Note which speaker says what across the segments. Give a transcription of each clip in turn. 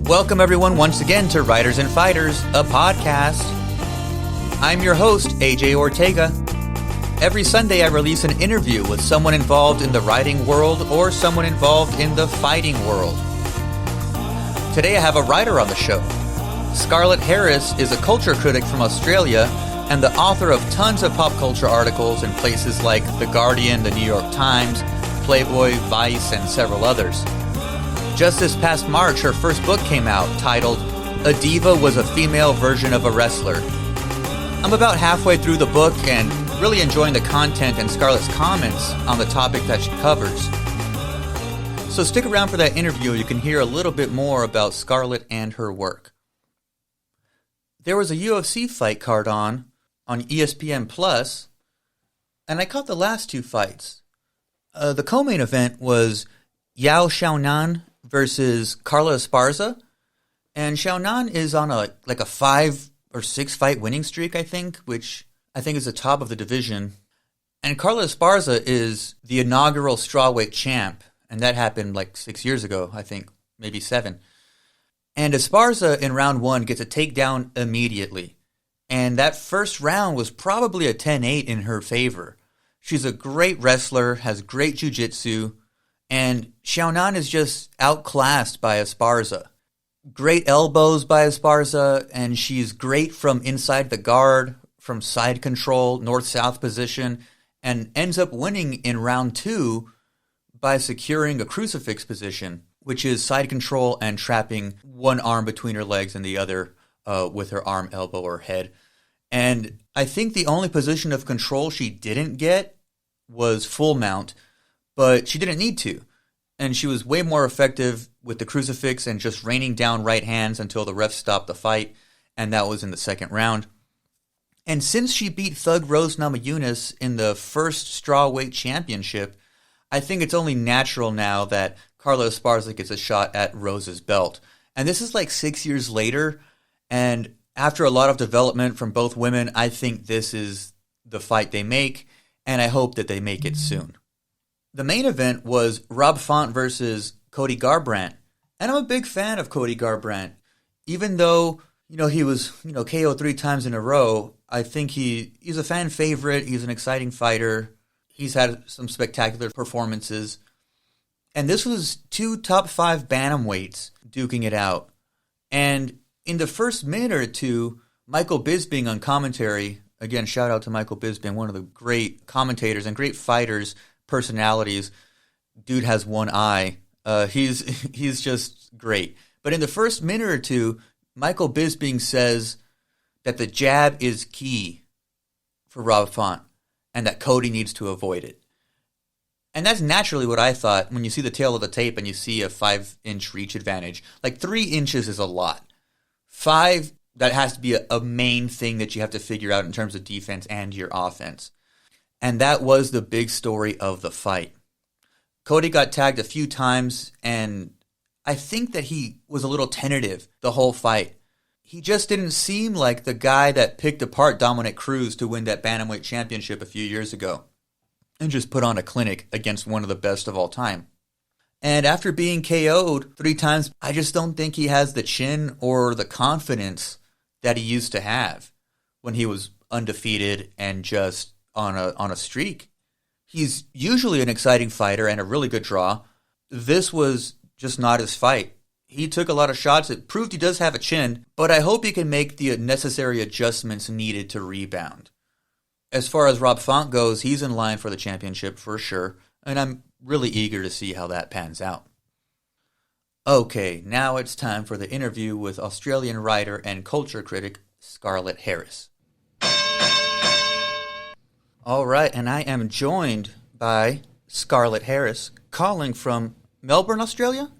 Speaker 1: Welcome everyone once again to Writers and Fighters, a podcast. I'm your host, AJ Ortega. Every Sunday I release an interview with someone involved in the writing world or someone involved in the fighting world. Today I have a writer on the show. Scarlett Harris is a culture critic from Australia and the author of tons of pop culture articles in places like The Guardian, The New York Times, Playboy, Vice, and several others. Just this past March, her first book came out, titled A Diva Was a Female Version of a Wrestler. I'm about halfway through the book and really enjoying the content and Scarlett's comments on the topic that she covers. So stick around for that interview. You can hear a little bit more about Scarlett and her work. There was a UFC fight card on ESPN Plus, and I caught the last two fights. The co-main event was Yao Xiaonan versus Carla Esparza, and Xiaonan is on a 5 or 6 fight winning streak, I think, which I think is the top of the division. And Carla Esparza is the inaugural strawweight champ, and that happened 6 years ago, I think, maybe 7. And Esparza in round 1 gets a takedown immediately, and that first round was probably a 10-8 in her favor. She's a great wrestler, has great jiu-jitsu, and Xiaonan is just outclassed by Esparza. Great elbows by Esparza, and she's great from inside the guard, from side control, north-south position, and ends up winning in round 2 by securing a crucifix position, which is side control and trapping one arm between her legs and the other with her arm, elbow, or head. And I think the only position of control she didn't get was full mount, but she didn't need to. And she was way more effective with the crucifix and just raining down right hands until the ref stopped the fight, and that was in the second round. And since she beat Thug Rose Namajunas in the first strawweight championship, I think it's only natural now that Carla Esparza gets a shot at Rose's belt. And this is 6 years later, and after a lot of development from both women, I think this is the fight they make, and I hope that they make it soon. The main event was Rob Font versus Cody Garbrandt. And I'm a big fan of Cody Garbrandt. Even though, he was, KO'd 3 times in a row, I think he's a fan favorite. He's an exciting fighter. He's had some spectacular performances. And this was 2 top 5 bantamweights duking it out. And in the first minute or two, Michael Bisping on commentary, again, shout out to Michael Bisping, one of the great commentators and great fighters, personalities. Dude has one eye. He's just great. But in the first minute or two, Michael Bisping says that the jab is key for Rob Font and that Cody needs to avoid it. And that's naturally what I thought when you see the tail of the tape and you see a 5-inch reach advantage. 3 inches is a lot. 5, that has to be a main thing that you have to figure out in terms of defense and your offense. And that was the big story of the fight. Cody got tagged a few times, and I think that he was a little tentative the whole fight. He just didn't seem like the guy that picked apart Dominic Cruz to win that bantamweight championship a few years ago and just put on a clinic against one of the best of all time. And after being KO'd 3 times, I just don't think he has the chin or the confidence that he used to have when he was undefeated and just on a streak. He's usually an exciting fighter and a really good draw. This was just not his fight. He took a lot of shots. It proved he does have a chin, but I hope he can make the necessary adjustments needed to rebound. As far as Rob Font goes, he's in line for the championship for sure, and I'm really eager to see how that pans out. Okay, now it's time for the interview with Australian writer and culture critic Scarlett Harris. All right, and I am joined by Scarlett Harris, calling from Melbourne, Australia?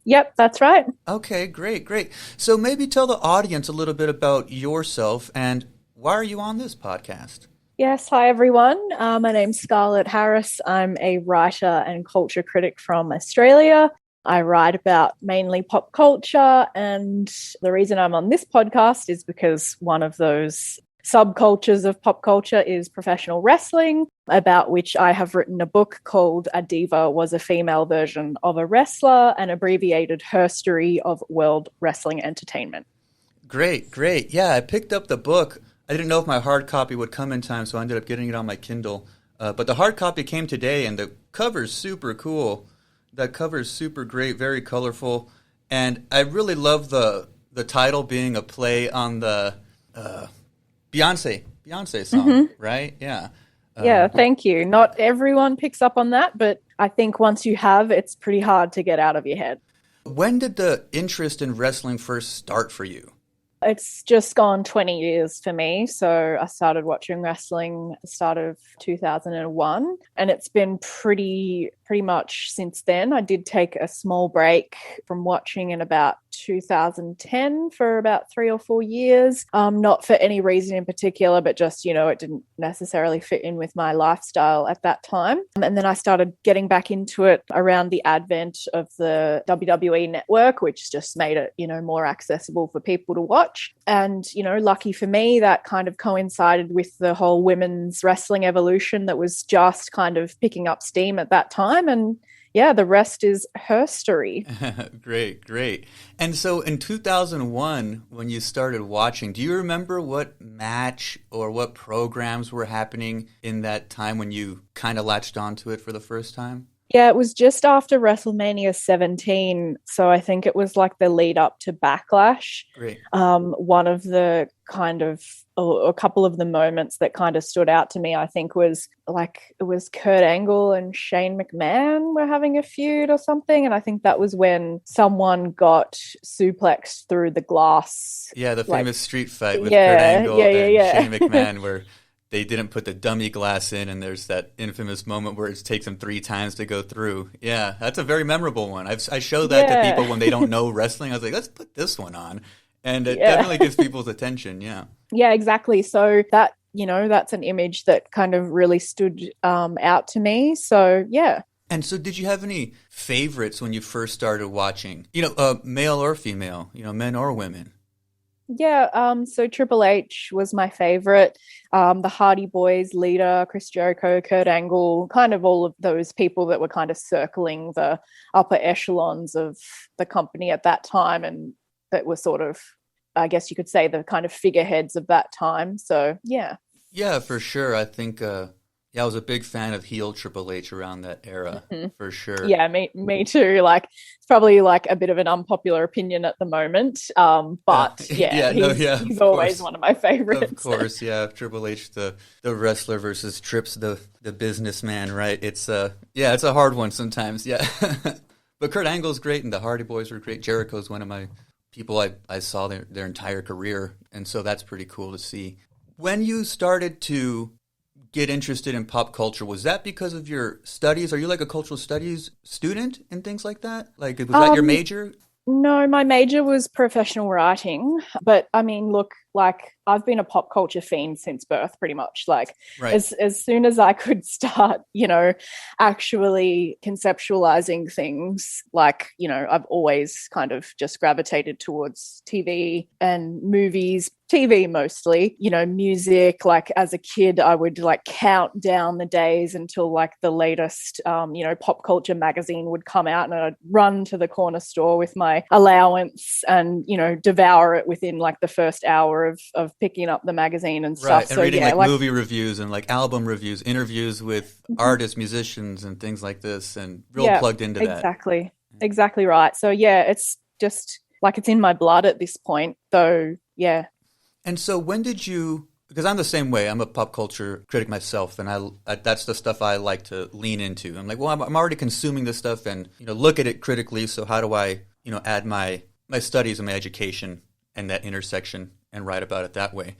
Speaker 2: Yep, that's right.
Speaker 1: Okay, great. So maybe tell the audience a little bit about yourself and why are you on this podcast?
Speaker 2: Yes, hi everyone. My name's Scarlett Harris. I'm a writer and culture critic from Australia. I write about mainly pop culture. And the reason I'm on this podcast is because one of those subcultures of pop culture is professional wrestling, about which I have written a book called A Diva Was a Female Version of a Wrestler, an abbreviated herstory of world wrestling entertainment.
Speaker 1: Great, great. Yeah, I picked up the book. I didn't know if my hard copy would come in time, so I ended up getting it on my Kindle. But the hard copy came today, and the cover's super cool. That cover's super great, very colorful. And I really love the title being a play on the Beyonce song, right? Yeah.
Speaker 2: Yeah, thank you. Not everyone picks up on that, but I think once you have, it's pretty hard to get out of your head.
Speaker 1: When did the interest in wrestling first start for you?
Speaker 2: It's just gone 20 years for me. So I started watching wrestling at the start of 2001, and it's been pretty much since then. I did take a small break from watching in about 2010 for about 3 or 4 years. Not for any reason in particular, but just, it didn't necessarily fit in with my lifestyle at that time. And then I started getting back into it around the advent of the WWE network, which just made it, more accessible for people to watch. And, lucky for me, that kind of coincided with the whole women's wrestling evolution that was just kind of picking up steam at that time. And yeah, the rest is her story.
Speaker 1: Great. And so in 2001, when you started watching, do you remember what match or what programs were happening in that time when you kind of latched onto it for the first time?
Speaker 2: Yeah, it was just after WrestleMania 17. So I think it was like the lead up to Backlash.
Speaker 1: Great.
Speaker 2: One of the kind of, a couple of the moments that kind of stood out to me, I think was like, it was Kurt Angle and Shane McMahon were having a feud or something. And I think that was when someone got suplexed through the glass.
Speaker 1: Yeah, the famous street fight with Kurt Angle and Shane McMahon where they didn't put the dummy glass in, and there's that infamous moment where it takes them 3 times to go through. Yeah, that's a very memorable one. I show that to people when they don't know wrestling. I was like, let's put this one on. And it definitely gets people's attention, yeah. Yeah,
Speaker 2: exactly. So that, that's an image that kind of really stood out to me. So, yeah.
Speaker 1: And so did you have any favorites when you first started watching? Male or female, men or women?
Speaker 2: Yeah, so Triple H was my favorite. The Hardy Boys leader, Chris Jericho, Kurt Angle, kind of all of those people that were kind of circling the upper echelons of the company at that time, and that were sort of, I guess you could say, the kind of figureheads of that time. So, yeah. Yeah,
Speaker 1: for sure. I think I was a big fan of heel Triple H around that era, for sure.
Speaker 2: Yeah, me too. Like, it's probably like a bit of an unpopular opinion at the moment, but he's always one of my favorites.
Speaker 1: Of course, yeah. Triple H, the wrestler versus Trips, the businessman, right? It's a hard one sometimes, yeah. But Kurt Angle's great, and the Hardy Boys were great. Jericho's one of my people I saw their entire career, and so that's pretty cool to see. When you started to get interested in pop culture, was that because of your studies? Are you like a cultural studies student and things like that? Like, was that your major?
Speaker 2: No, my major was professional writing. But I mean, look, like, I've been a pop culture fiend since birth, pretty much. Like, right. as soon as I could start, actually conceptualizing things, like, I've always kind of just gravitated towards TV and movies, TV mostly, music. Like, as a kid, I would like count down the days until like the latest, pop culture magazine would come out, and I'd run to the corner store with my allowance and, devour it within like the first hour of picking up the magazine and stuff.
Speaker 1: Right, and reading movie reviews and like album reviews, interviews with artists, musicians, and things like this, and plugged into that.
Speaker 2: Exactly right. So yeah, it's just like it's in my blood at this point, though. Yeah.
Speaker 1: And so when did you? Because I'm the same way. I'm a pop culture critic myself, and I that's the stuff I like to lean into. I'm like, well, I'm already consuming this stuff, and look at it critically. So how do I add my studies and my education and that intersection and write about it that way?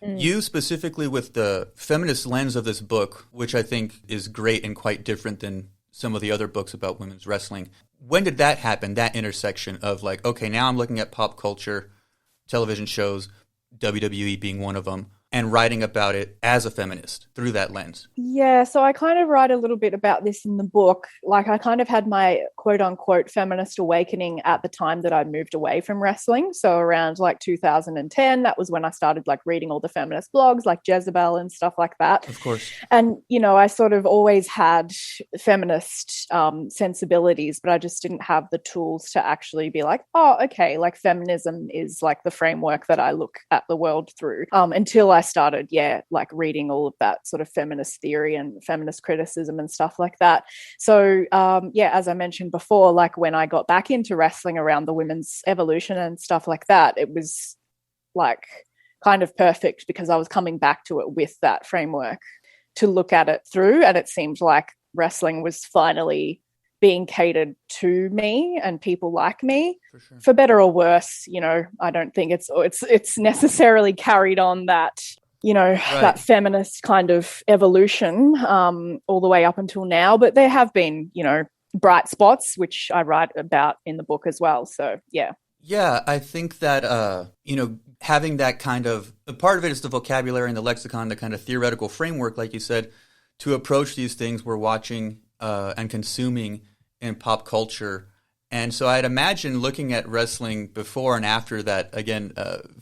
Speaker 1: You specifically, with the feminist lens of this book, which I think is great and quite different than some of the other books about women's wrestling. When did that happen, that intersection of like, okay, now I'm looking at pop culture, television shows, WWE being one of them. and writing about it as a feminist through that lens?
Speaker 2: Yeah, so I kind of write a little bit about this in the book. Like, I kind of had my quote unquote feminist awakening at the time that I moved away from wrestling. So around like 2010, that was when I started like reading all the feminist blogs like Jezebel and stuff like that.
Speaker 1: Of course.
Speaker 2: And, you know, I sort of always had feminist sensibilities, but I just didn't have the tools to actually be like, oh, okay, like feminism is like the framework that I look at the world through, until I started, like reading all of that sort of feminist theory and feminist criticism and stuff like that. So, as I mentioned before, like when I got back into wrestling around the women's evolution and stuff like that, it was like kind of perfect because I was coming back to it with that framework to look at it through. And it seemed like wrestling was finally being catered to me and people like me.
Speaker 1: For sure.
Speaker 2: For better or worse. You know, I don't think it's necessarily carried on that, you know,
Speaker 1: Right.
Speaker 2: that feminist kind of evolution all the way up until now. But there have been, you know, bright spots, which I write about in the book as well. So, yeah.
Speaker 1: Yeah, I think that, having that kind of, a part of it is the vocabulary and the lexicon, the kind of theoretical framework, like you said, to approach these things we're watching and consuming in pop culture. And so I'd imagine looking at wrestling before and after that, again,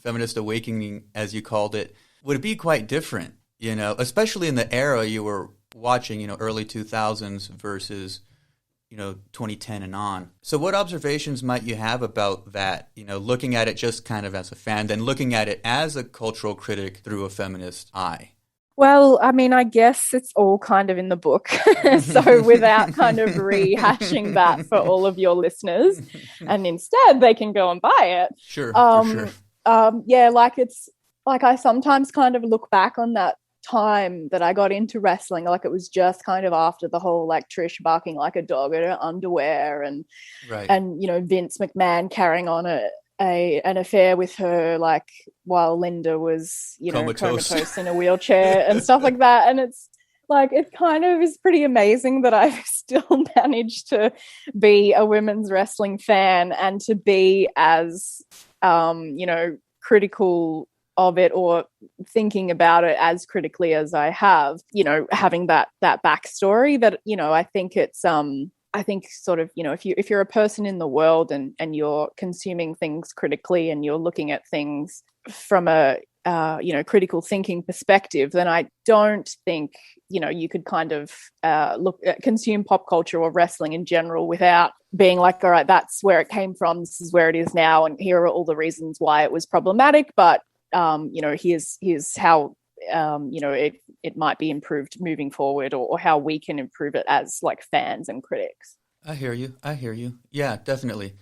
Speaker 1: feminist awakening, as you called it, would be quite different, you know, especially in the era you were watching, you know, early 2000s versus, you know, 2010 and on. So what observations might you have about that, you know, looking at it just kind of as a fan, then looking at it as a cultural critic through a feminist eye?
Speaker 2: Well, I mean, I guess it's all kind of in the book. So without kind of rehashing that for all of your listeners, and instead they can go and buy it.
Speaker 1: Sure, for sure.
Speaker 2: Like it's like I sometimes kind of look back on that time that I got into wrestling, like it was just kind of after the whole like Trish barking like a dog at her underwear and
Speaker 1: right.
Speaker 2: and you know Vince McMahon carrying on an affair with her, like while Linda was, you know, comatose in a wheelchair and stuff like that. And it's like, it kind of is pretty amazing that I've still managed to be a women's wrestling fan and to be as, critical of it or thinking about it as critically as I have, you know, having that backstory that, you know, I think it's, I think sort of, you know, if you're a person in the world and you're consuming things critically and you're looking at things from a, critical thinking perspective, then I don't think, you know, you could kind of consume pop culture or wrestling in general without being like, all right, that's where it came from. This is where it is now. And here are all the reasons why it was problematic. But, here's how, it might be improved moving forward or how we can improve it as like fans and critics.
Speaker 1: I hear you. Yeah, definitely.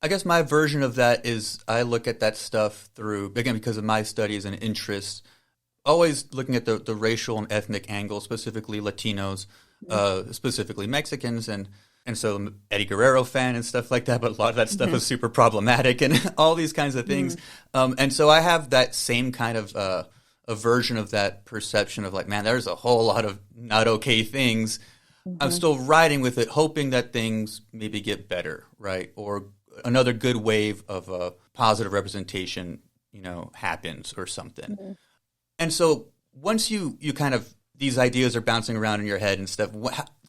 Speaker 1: I guess my version of that is I look at that stuff through, again, because of my studies and interests, always looking at the racial and ethnic angle, specifically Latinos, specifically Mexicans, and so I'm an Eddie Guerrero fan and stuff like that, but a lot of that stuff is super problematic and all these kinds of things. And so I have that same kind of a version of that perception of like, man, there's a whole lot of not okay things. I'm still riding with it, hoping that things maybe get better, right? Or another good wave of positive representation, you know, happens or something. And so once you kind of, these ideas are bouncing around in your head and stuff,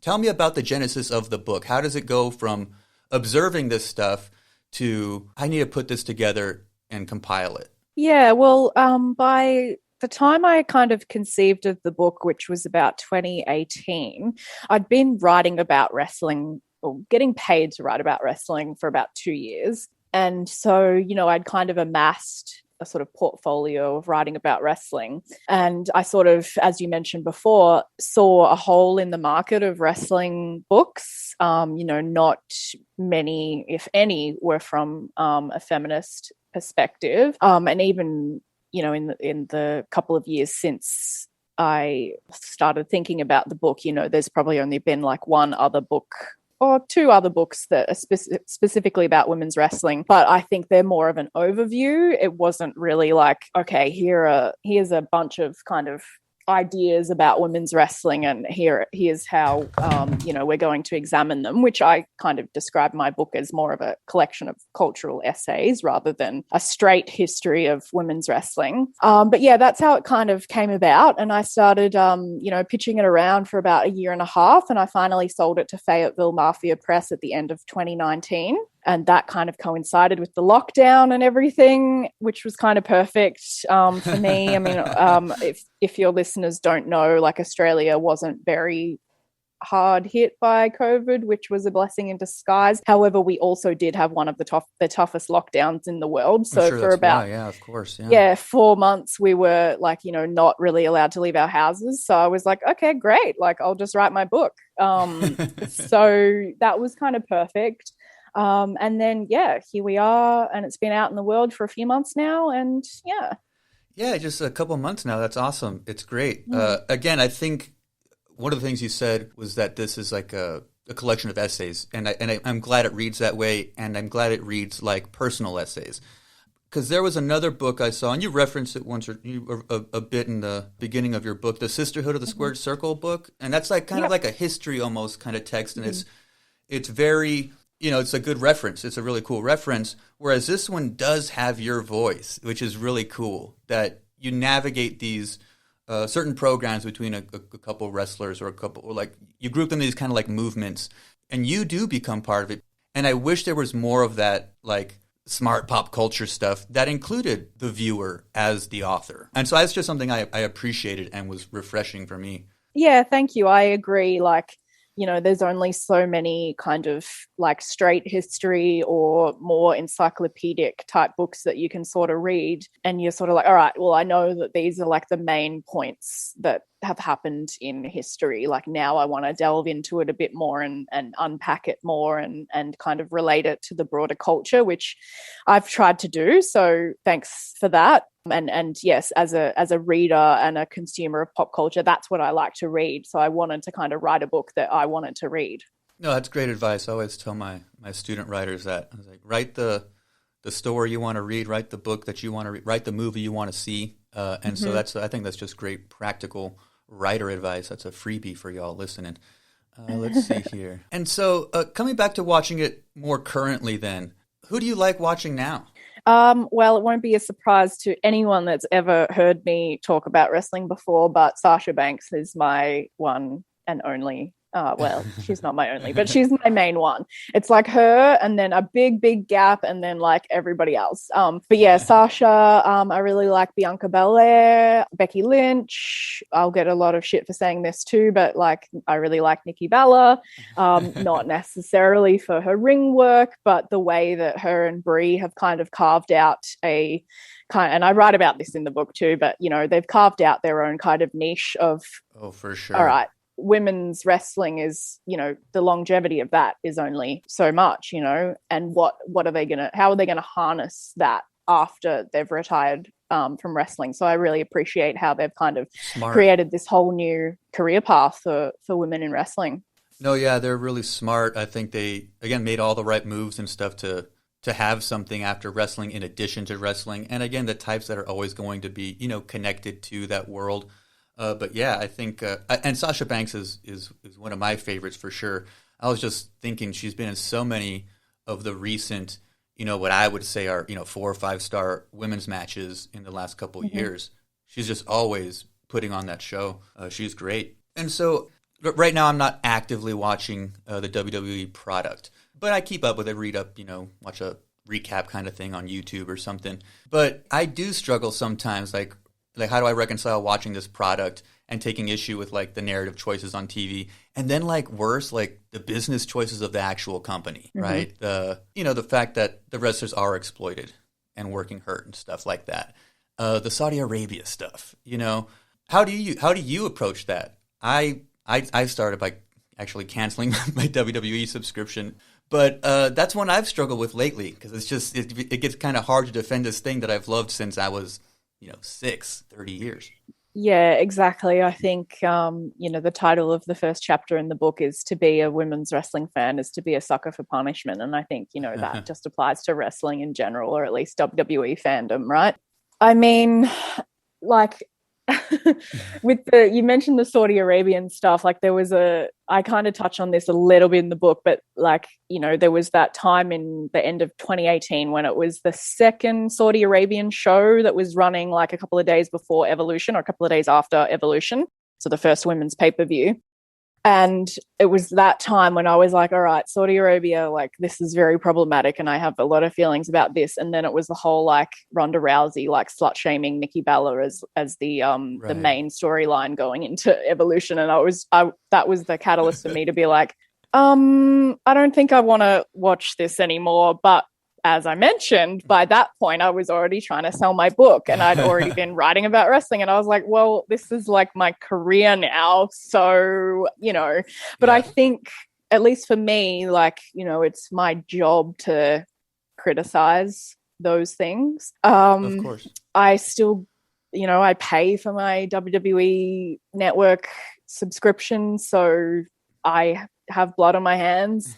Speaker 1: tell me about the genesis of the book. How does it go from observing this stuff to, I need to put this together and compile it?
Speaker 2: Yeah, well, by the time I kind of conceived of the book, which was about 2018, I'd been writing about wrestling or getting paid to write about wrestling for about 2 years. And so, you know, I'd kind of amassed a sort of portfolio of writing about wrestling. And I sort of, as you mentioned before, saw a hole in the market of wrestling books. Not many, if any, were from a feminist perspective. And even, you know, in the couple of years since I started thinking about the book, you know, there's probably only been like one other book or two other books that are specifically about women's wrestling, but I think they're more of an overview. It wasn't really like, okay, here's a bunch of kind of ideas about women's wrestling, and here's how we're going to examine them, which I kind of describe my book as more of a collection of cultural essays rather than a straight history of women's wrestling. But yeah, that's how it kind of came about, and I started pitching it around for about a year and a half, and I finally sold it to Fayetteville Mafia Press at the end of 2019. And that kind of coincided with the lockdown and everything, which was kind of perfect for me. I mean, if your listeners don't know, like, Australia wasn't very hard hit by COVID, which was a blessing in disguise. However, we also did have one of the toughest lockdowns in the world. So for about,
Speaker 1: of course, yeah,
Speaker 2: 4 months, we were like, not really allowed to leave our houses. So I was like, okay, great. Like, I'll just write my book. So that was kind of perfect. And then, here we are, and it's been out in the world for a few months now, and
Speaker 1: just a couple of months now. That's awesome. It's great. Again, I think one of the things you said was that this is like a collection of essays, and I'm glad it reads that way, and I'm glad it reads like personal essays. Because there was another book I saw, and you referenced it once or a bit in the beginning of your book, the Sisterhood of the Squared Circle book, and that's like kind of like a history almost kind of text, and it's very, it's a good reference. It's a really cool reference. Whereas this one does have your voice, which is really cool, that you navigate these certain programs between a couple wrestlers or like you group them in these kind of like movements, and you do become part of it. And I wish there was more of that, like, smart pop culture stuff that included the viewer as the author. And so that's just something I appreciated and was refreshing for me.
Speaker 2: Yeah, thank you. I agree. Like, there's only so many kind of like straight history or more encyclopedic type books that you can sort of read. And you're sort of like, all right, well, I know that these are like the main points that have happened in history. Like, now I want to delve into it a bit more and unpack it more and kind of relate it to the broader culture, which I've tried to do. So thanks for that. And yes, as a reader and a consumer of pop culture, that's what I like to read. So I wanted to kind of write a book that I wanted to read.
Speaker 1: No, that's great advice. I always tell my student writers that. I was like, write the story you want to read, write the book that you want to read, write the movie you want to see. So I think that's just great practical writer advice. That's a freebie for y'all listening. Let's see here. And so coming back to watching it more currently then, who do you like watching now?
Speaker 2: Well, it won't be a surprise to anyone that's ever heard me talk about wrestling before, but Sasha Banks is my one and only. Well, she's not my only, but she's my main one. It's like her and then a big gap and then like everybody else. But yeah, Sasha, I really like Bianca Belair, Becky Lynch. I'll get a lot of shit for saying this too, but like I really like Nikki Bella. Not necessarily for her ring work, but the way that her and Brie have kind of carved out and I write about this in the book too, but they've carved out their own kind of niche of,
Speaker 1: oh, for sure.
Speaker 2: All right, women's wrestling is, the longevity of that is only so much, and how are they gonna harness that after they've retired from wrestling? So I really appreciate how they've kind of created this whole new career path for women in wrestling.
Speaker 1: No, yeah, they're really smart. I think they, again, made all the right moves and stuff to have something after wrestling in addition to wrestling. And again, the types that are always going to be, connected to that world. But yeah, I think, and Sasha Banks is one of my favorites for sure. I was just thinking she's been in so many of the recent, what I would say are, 4 or 5 star women's matches in the last couple of years. She's just always putting on that show. She's great. And so right now I'm not actively watching the WWE product, but I keep up with it, read up, watch a recap kind of thing on YouTube or something. But I do struggle sometimes, like how do I reconcile watching this product and taking issue with like the narrative choices on TV, and then like worse, like the business choices of the actual company, right? The fact that the wrestlers are exploited and working hurt and stuff like that. The Saudi Arabia stuff, how do you approach that? I started by actually canceling my WWE subscription, but that's one I've struggled with lately because it's just it gets kind of hard to defend this thing that I've loved since I was 30 years.
Speaker 2: Yeah, exactly. I think, the title of the first chapter in the book is to be a women's wrestling fan is to be a sucker for punishment. And I think, that just applies to wrestling in general, or at least WWE fandom, right? I mean, like, with the, you mentioned the Saudi Arabian stuff, like I kind of touch on this a little bit in the book, but like, there was that time in the end of 2018 when it was the second Saudi Arabian show that was running like a couple of days before Evolution or a couple of days after Evolution. So the first women's pay-per-view. And it was that time when I was like, all right, Saudi Arabia, like this is very problematic and I have a lot of feelings about this. And then it was the whole like Ronda Rousey, like slut shaming Nikki Bella as the main storyline going into Evolution. And that was the catalyst for me to be like, I don't think I want to watch this anymore. But as I mentioned, by that point, I was already trying to sell my book and I'd already been writing about wrestling. And I was like, well, this is like my career now. So, but I think, at least for me, like, it's my job to criticize those things.
Speaker 1: Of course.
Speaker 2: I still, I pay for my WWE network subscription. So I have blood on my hands.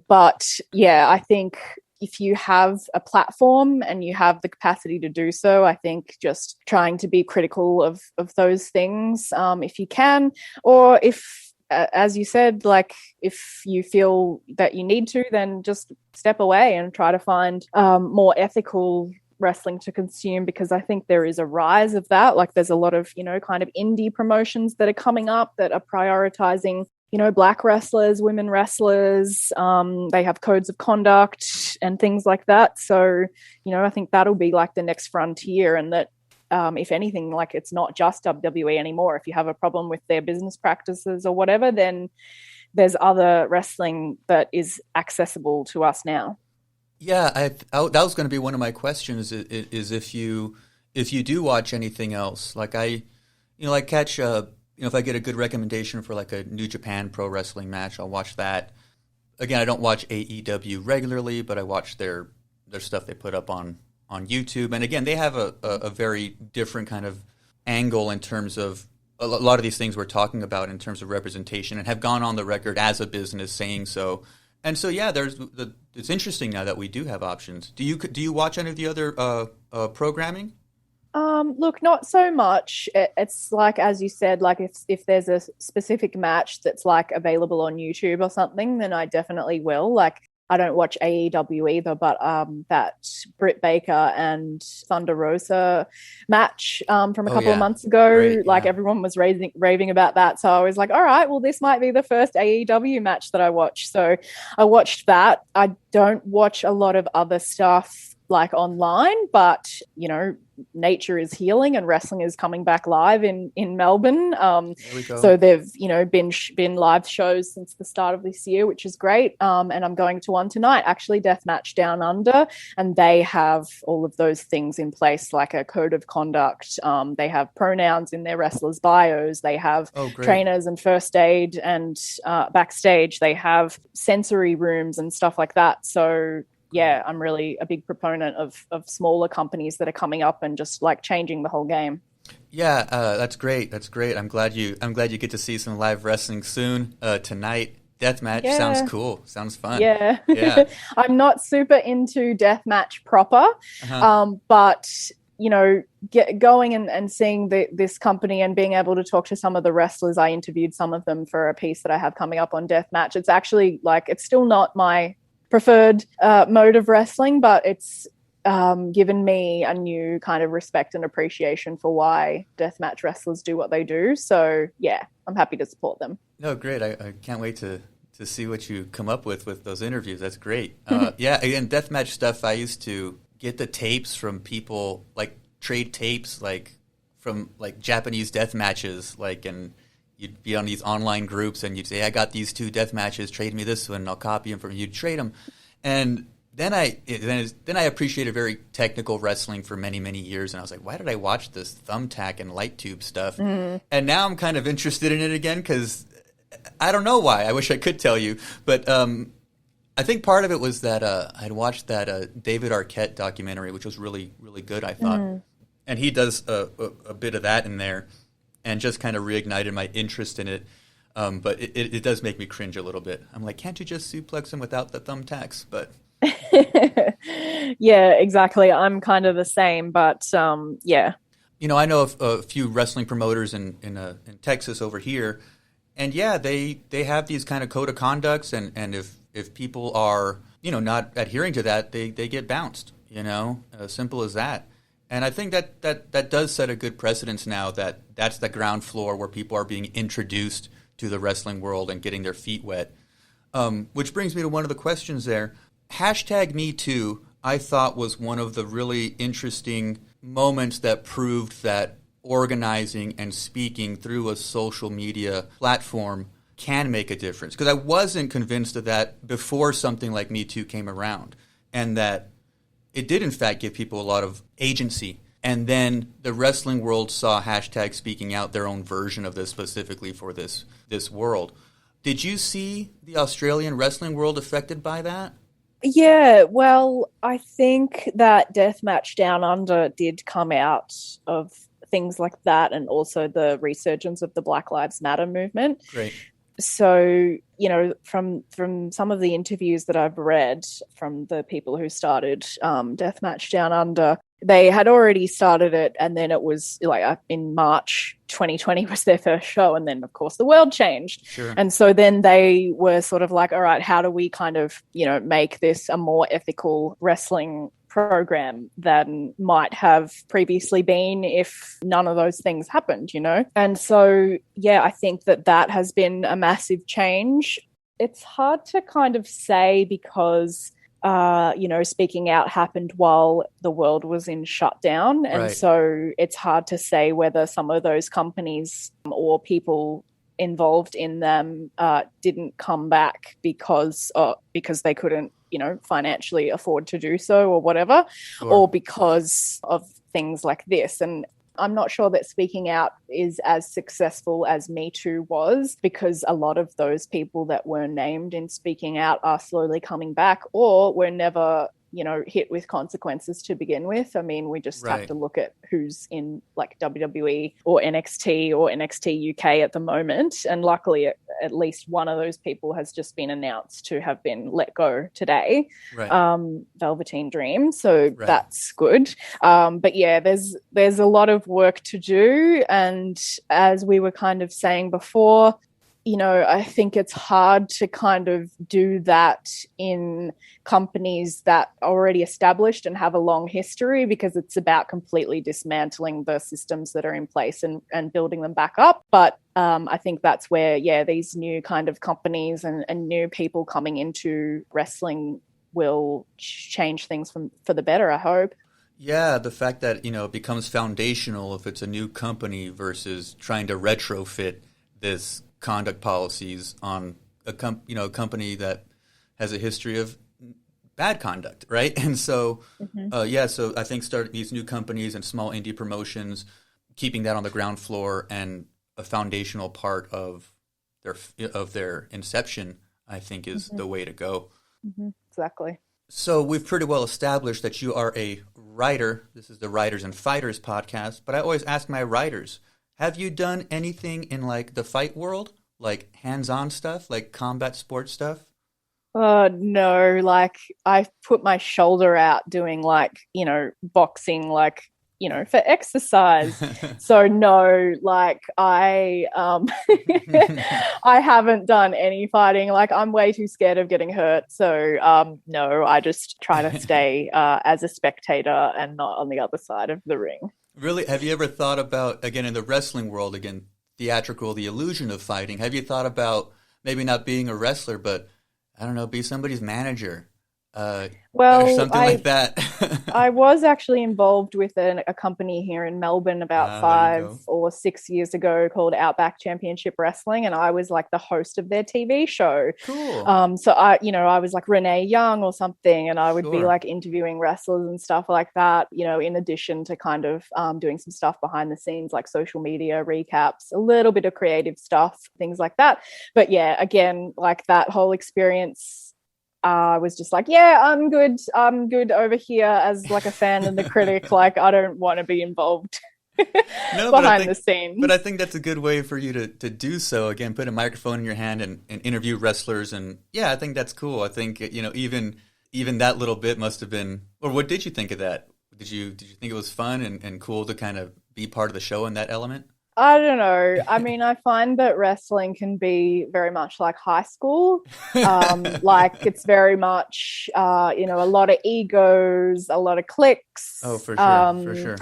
Speaker 2: But yeah, I think if you have a platform and you have the capacity to do so, I think just trying to be critical of those things, if you can, or if, as you said, like if you feel that you need to, then just step away and try to find more ethical wrestling to consume, because I think there is a rise of that. Like there's a lot of, kind of indie promotions that are coming up that are prioritizing Black wrestlers, women wrestlers. They have codes of conduct and things like that. So, I think that'll be like the next frontier, and that if anything, like it's not just WWE anymore. If you have a problem with their business practices or whatever, then there's other wrestling that is accessible to us now.
Speaker 1: Yeah, that was going to be one of my questions. Is if you do watch anything else, like I catch. If I get a good recommendation for like a New Japan Pro Wrestling match, I'll watch that. Again, I don't watch AEW regularly, but I watch their stuff they put up on YouTube. And again, they have a very different kind of angle in terms of a lot of these things we're talking about in terms of representation, and have gone on the record as a business saying so. And so, yeah, it's interesting now that we do have options. Do you watch any of the other programming?
Speaker 2: Look, not so much. It's like, as you said, like if there's a specific match that's like available on YouTube or something, then I definitely will. Like I don't watch AEW either, but that Britt Baker and Thunder Rosa match from a couple of months ago,
Speaker 1: Great,
Speaker 2: like everyone was raving about that. So I was like, all right, well, this might be the first AEW match that I watch. So I watched that. I don't watch a lot of other stuff like online, but nature is healing and wrestling is coming back live in Melbourne. So they've been live shows since the start of this year, which is great. And I'm going to one tonight, actually, Deathmatch Down Under, and they have all of those things in place, like a code of conduct. They have pronouns in their wrestlers' bios. They have trainers and first aid, and backstage they have sensory rooms and stuff like that. So yeah, I'm really a big proponent of smaller companies that are coming up and just like changing the whole game.
Speaker 1: Yeah, that's great. That's great. I'm glad you get to see some live wrestling soon. Tonight, deathmatch sounds cool. Sounds fun.
Speaker 2: Yeah. I'm not super into deathmatch proper, but going and seeing this company and being able to talk to some of the wrestlers. I interviewed some of them for a piece that I have coming up on deathmatch. It's actually like, it's still not my preferred mode of wrestling, but it's given me a new kind of respect and appreciation for why deathmatch wrestlers do what they do. So yeah, I'm happy to support them.
Speaker 1: No, great. I can't wait to see what you come up with those interviews. That's great. Yeah, again, deathmatch stuff, I used to get the tapes from people, like trade tapes, like from like Japanese death matches, like, and you'd be on these online groups and you'd say, I got these 2 death matches, trade me this one, and I'll copy them from you. You'd trade them. And then I appreciated very technical wrestling for many, many years. And I was like, why did I watch this thumbtack and light tube stuff? And now I'm kind of interested in it again, because I don't know why. I wish I could tell you. But I think part of it was that I'd watched that David Arquette documentary, which was really, really good, I thought. And he does a bit of that in there, and just kind of reignited my interest in it. But it does make me cringe a little bit. I'm like, can't you just suplex him without the thumbtacks? But
Speaker 2: yeah, exactly. I'm kind of the same, but yeah.
Speaker 1: I know a few wrestling promoters in Texas over here, and yeah, they have these kind of code of conducts, and if people are not adhering to that, they get bounced. Simple as that. And I think that does set a good precedence now that's the ground floor where people are being introduced to the wrestling world and getting their feet wet. Which brings me to one of the questions there. #MeToo, I thought, was one of the really interesting moments that proved that organizing and speaking through a social media platform can make a difference. Because I wasn't convinced of that before something like Me Too came around, and that it did, in fact, give people a lot of agency. And then the wrestling world saw #speaking out their own version of this specifically for this world. Did you see the Australian wrestling world affected by that?
Speaker 2: Yeah, well, I think that Deathmatch Down Under did come out of things like that, and also the resurgence of the Black Lives Matter movement.
Speaker 1: Great.
Speaker 2: So, from some of the interviews that I've read from the people who started Deathmatch Down Under, they had already started it, and then it was like in March 2020 was their first show, and then of course the world changed.
Speaker 1: Sure.
Speaker 2: And so then they were sort of like, all right, how do we kind of make this a more ethical wrestling program than might have previously been if none of those things happened, And so, yeah, I think that has been a massive change. It's hard to kind of say because speaking out happened while the world was in shutdown. And
Speaker 1: Right.
Speaker 2: So it's hard to say whether some of those companies or people involved in them didn't come back because they couldn't, financially afford to do so or whatever,
Speaker 1: Sure.
Speaker 2: or because of things like this. And I'm not sure that speaking out is as successful as Me Too was, because a lot of those people that were named in speaking out are slowly coming back or were never, hit with consequences to begin with. I mean, we just
Speaker 1: Right.
Speaker 2: have to look at who's in like WWE or NXT UK at the moment. And luckily, at least one of those people has just been announced to have been let go today.
Speaker 1: Right.
Speaker 2: Velveteen Dream. So
Speaker 1: Right.
Speaker 2: that's good. But yeah, there's a lot of work to do. And as we were kind of saying before, I think it's hard to kind of do that in companies that are already established and have a long history, because it's about completely dismantling the systems that are in place and building them back up. But I think that's where, these new kind of companies and new people coming into wrestling will change things for the better, I hope.
Speaker 1: Yeah, the fact that, it becomes foundational if it's a new company versus trying to retrofit this conduct policies on a company that has a history of bad conduct, right? And so, so I think start these new companies and small indie promotions, keeping that on the ground floor and a foundational part of their inception, I think is the way to go.
Speaker 2: Mm-hmm. Exactly.
Speaker 1: So we've pretty well established that you are a writer. This is the Writers and Fighters podcast, but I always ask my writers, have you done anything in like the fight world, like hands-on stuff, like combat sports stuff?
Speaker 2: No, like I've put my shoulder out doing like, boxing, like, for exercise. So no, like I I haven't done any fighting. Like I'm way too scared of getting hurt. So no, I just try to stay as a spectator and not on the other side of the ring.
Speaker 1: Really? Have you ever thought about, again, in the wrestling world, again, theatrical, the illusion of fighting, have you thought about maybe not being a wrestler, but, I don't know, be somebody's manager? Or something like that.
Speaker 2: I was actually involved with a company here in Melbourne about 5 or 6 years ago called Outback Championship Wrestling, and I was like the host of their TV show.
Speaker 1: Cool.
Speaker 2: So I was like Renee Young or something, and I would be like interviewing wrestlers and stuff like that, in addition to kind of doing some stuff behind the scenes like social media recaps, a little bit of creative stuff, things like that. But yeah, again, like that whole experience, I was just like, I'm good over here as like a fan and the critic. Like, I don't want to be involved behind the scenes.
Speaker 1: But I think that's a good way for you to do so. Again, put a microphone in your hand and interview wrestlers. And yeah, I think that's cool. I think, even that little bit must have been, or what did you think of that? Did you think it was fun and cool to kind of be part of the show in that element?
Speaker 2: I don't know. I mean, I find that wrestling can be very much like high school. Like it's very much, a lot of egos, a lot of cliques.
Speaker 1: Oh, for sure, for sure.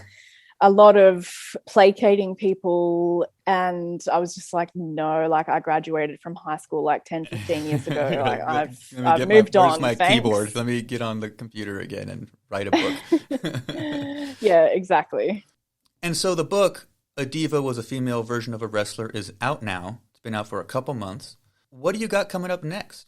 Speaker 2: A lot of placating people. And I was just like, no, like I graduated from high school like 10, 15 years ago. Like I've moved on.
Speaker 1: Where's my
Speaker 2: thanks.
Speaker 1: keyboard? Let me get on the computer again and write a book.
Speaker 2: Yeah, exactly.
Speaker 1: And so the book, A Diva Was a Female Version of a Wrestler, is out now. It's been out for a couple months. What do you got coming up next?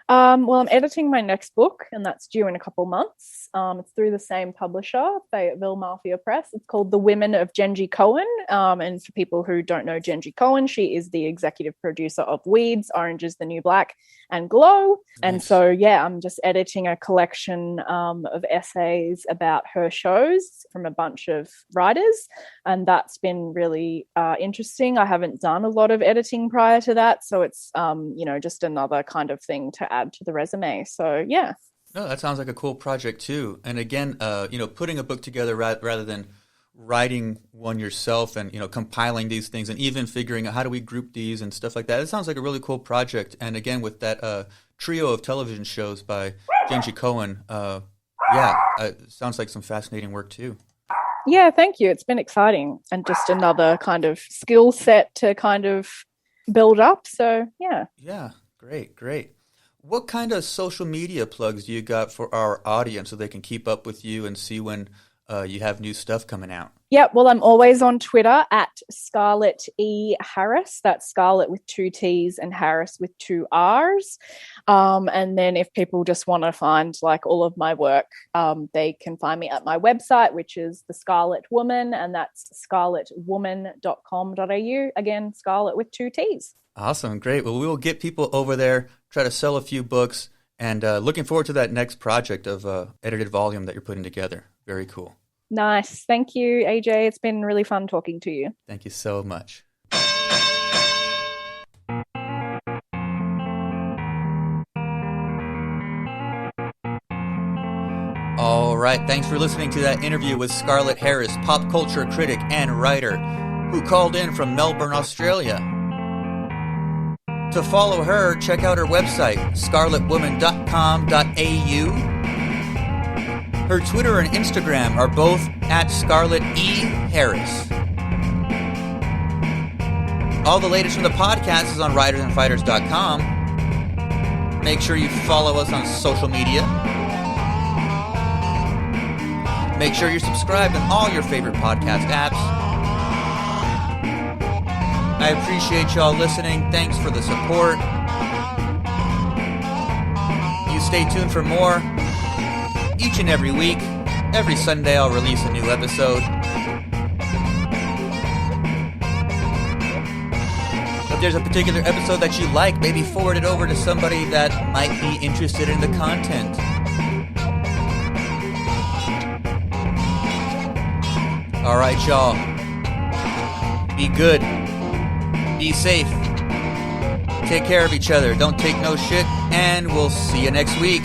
Speaker 2: Well, I'm editing my next book, and that's due in a couple months. It's through the same publisher, Fayetteville Mafia Press. It's called The Women of Genji Cohen. And for people who don't know Genji Cohen, she is the executive producer of Weeds, Orange is the New Black, and Glow. Nice. And so, yeah, I'm just editing a collection of essays about her shows from a bunch of writers. And that's been really interesting. I haven't done a lot of editing prior to that. So it's, just another kind of thing to add to the resume. So, yeah.
Speaker 1: No, that sounds like a cool project too. And again, putting a book together rather than writing one yourself and, compiling these things and even figuring out how do we group these and stuff like that. It sounds like a really cool project. And again, with that trio of television shows by Genji Cohen, sounds like some fascinating work too.
Speaker 2: Yeah, thank you. It's been exciting and just another kind of skill set to kind of build up. So, yeah.
Speaker 1: Yeah, great. What kind of social media plugs do you got for our audience so they can keep up with you and see when you have new stuff coming out?
Speaker 2: Yeah, well, I'm always on Twitter at Scarlett E. Harris. That's Scarlett with 2 T's and Harris with 2 R's. And then if people just want to find like all of my work, they can find me at my website, which is The Scarlet Woman, and that's scarlettwoman.com.au. Again, Scarlett with 2 T's.
Speaker 1: Awesome. Great. Well, we will get people over there, try to sell a few books, and looking forward to that next project of edited volume that you're putting together. Very cool.
Speaker 2: Nice. Thank you, AJ. It's been really fun talking to you.
Speaker 1: Thank you so much. All right. Thanks for listening to that interview with Scarlett Harris, pop culture critic and writer, who called in from Melbourne, Australia. To follow her, check out her website, scarlettwoman.com.au. Her Twitter and Instagram are both at Scarlett E. Harris. All the latest from the podcast is on writersandfighters.com. Make sure you follow us on social media. Make sure you're subscribed on all your favorite podcast apps. I appreciate y'all listening. Thanks for the support. You stay tuned for more. Each and every week, every Sunday, I'll release a new episode. If there's a particular episode that you like, maybe forward it over to somebody that might be interested in the content. All right, y'all. Be good. Be safe. Take care of each other. Don't take no shit. And we'll see you next week.